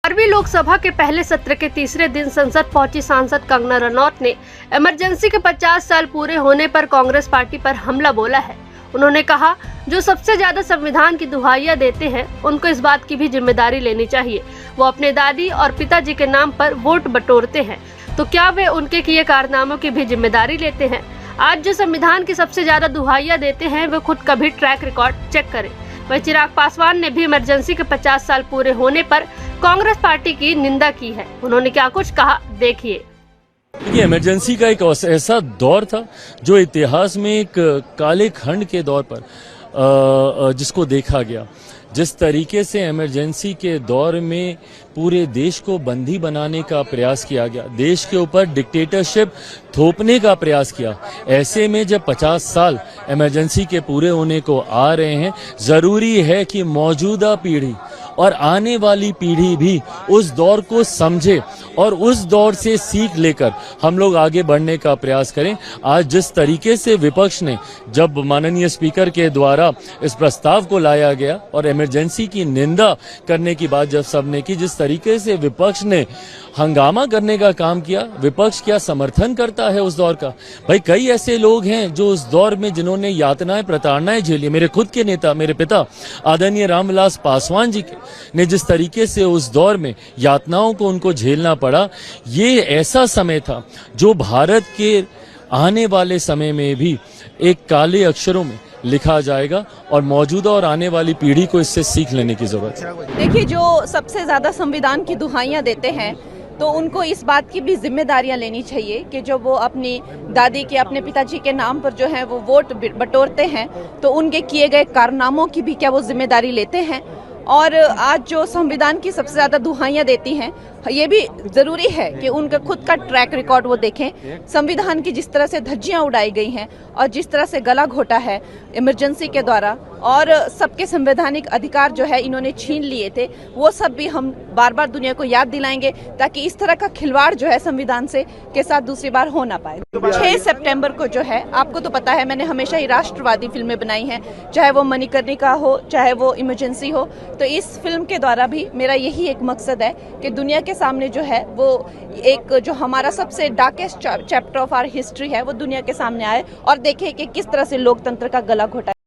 12वीं लोकसभा के पहले सत्र के तीसरे दिन संसद पहुंची सांसद कंगना रनौत ने इमरजेंसी के 50 साल पूरे होने पर कांग्रेस पार्टी पर हमला बोला है। उन्होंने कहा, जो सबसे ज्यादा संविधान की दुहाइयां देते हैं उनको इस बात की भी जिम्मेदारी लेनी चाहिए। वो अपने दादी और पिताजी के नाम पर वोट बटोरते हैं, तो क्या वे उनके किए कारनामों की भी जिम्मेदारी लेते हैं? आज जो संविधान की सबसे ज्यादा दुहाइयां देते हैं वे खुद का भी ट्रैक रिकॉर्ड चेक करें। वहीं चिराग पासवान ने भी इमरजेंसी के 50 साल पूरे होने पर कांग्रेस पार्टी की निंदा की है। उन्होंने क्या कुछ कहा, देखिए। देखिए, इमरजेंसी का एक ऐसा दौर था जो इतिहास में एक काले खंड के दौर पर जिसको देखा गया। जिस तरीके से इमरजेंसी के दौर में पूरे देश को बंदी बनाने का प्रयास किया गया, देश के ऊपर डिक्टेटरशिप थोपने का प्रयास किया, ऐसे में जब 50 साल इमरजेंसी के पूरे होने को आ रहे हैं, जरूरी है कि मौजूदा पीढ़ी और आने वाली पीढ़ी भी उस दौर को समझे और उस दौर से सीख लेकर हम लोग आगे बढ़ने का प्रयास करें। आज जिस तरीके से विपक्ष ने, जब माननीय स्पीकर के द्वारा इस प्रस्ताव को लाया गया और इमरजेंसी की निंदा करने की बात जब सबने की, जिस तरीके से विपक्ष ने हंगामा करने का काम किया, विपक्ष क्या समर्थन करता है उस दौर का? भाई, कई ऐसे लोग हैं जो उस दौर में जिन्होंने यातनाएं प्रताड़नाएं झेली। मेरे खुद के नेता, मेरे पिता आदरणीय रामविलास पासवान जी ने जिस तरीके से उस दौर में यातनाओं को उनको झेलना पड़ा, ये ऐसा समय था जो भारत के आने वाले समय में भी एक काले अक्षरों में लिखा जाएगा और मौजूदा और आने वाली पीढ़ी को इससे सीख लेने की जरूरत है। देखिए, जो सबसे ज्यादा संविधान की दुहाइयां देते हैं तो उनको इस बात की भी जिम्मेदारियां लेनी चाहिए कि जो वो अपनी दादी के, अपने पिताजी के नाम पर जो है वो वोट बटोरते हैं, तो उनके किए गए कारनामों की भी क्या वो जिम्मेदारी लेते हैं। और आज जो संविधान की सबसे ज्यादा दुहाइयां देती हैं, ये भी जरूरी है कि उनका खुद का ट्रैक रिकॉर्ड वो देखें। संविधान की जिस तरह से धज्जियां उड़ाई गई हैं और जिस तरह से गला घोटा है इमरजेंसी के द्वारा और सबके संवैधानिक अधिकार जो है इन्होंने छीन लिए थे, वो सब भी हम बार बार दुनिया को याद दिलाएंगे ताकि इस तरह का खिलवाड़ जो है संविधान से के साथ दूसरी बार हो ना पाए। 6 सितंबर को जो है, आपको तो पता है, मैंने हमेशा ही राष्ट्रवादी फिल्में बनाई हैं, चाहे वो मणिकर्णिका हो, चाहे वो इमरजेंसी हो। तो इस फिल्म के द्वारा भी मेरा यही एक मकसद है कि दुनिया के सामने जो है वो एक जो हमारा सबसे darkest chapter of our history है वो दुनिया के सामने आए और देखे कि किस तरह से लोकतंत्र का गला घोटा